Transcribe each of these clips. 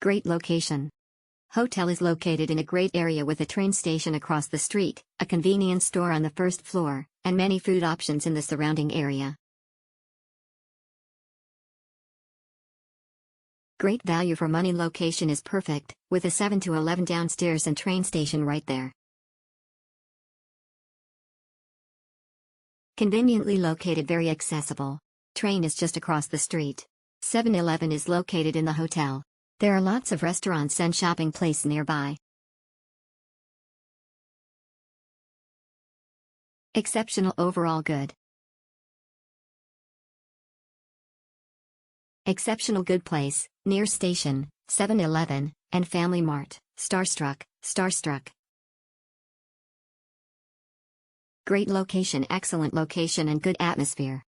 Great location. Hotel is located in a great area with a train station across the street, a convenience store on the first floor, and many food options in the surrounding area. Great value for money. Location is perfect, with a 7 to 11 downstairs and train station right there. Conveniently located, very accessible. Train is just across the street. 7-Eleven is located in the hotel. There are lots of restaurants and shopping place nearby. Exceptional overall good. Exceptional good place, near station, 7-Eleven, and Family Mart, starstruck. Great location, excellent location and good atmosphere.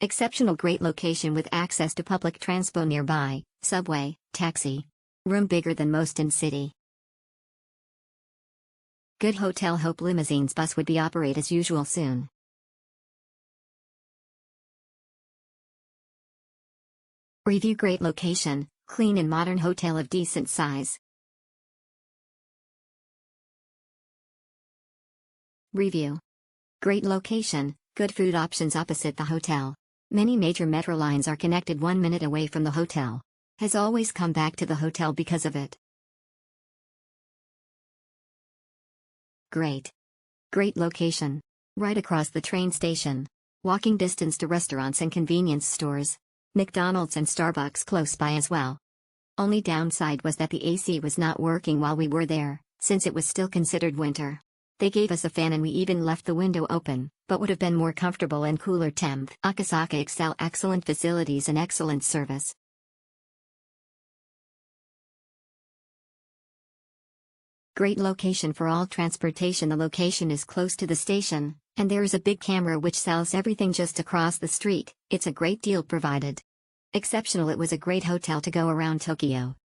Exceptional great location with access to public transport nearby, subway, taxi. Room bigger than most in city. Good hotel. Hope limousines bus would be operate as usual soon. Review great location, clean and modern hotel of decent size. Review. Great location, good food options opposite the hotel. Many major metro lines are connected 1 minute away from the hotel. Has always come back to the hotel because of it. Great. Great location. Right across the train station. Walking distance to restaurants and convenience stores. McDonald's and Starbucks close by as well. Only downside was that the AC was not working while we were there, since it was still considered winter. They gave us a fan and we even left the window open, but would have been more comfortable in cooler temp. Akasaka Excel, excellent facilities and excellent service. Great location for all transportation. The location is close to the station, and there is a big camera which sells everything just across the street. It's a great deal provided. Exceptional. It was a great hotel to go around Tokyo.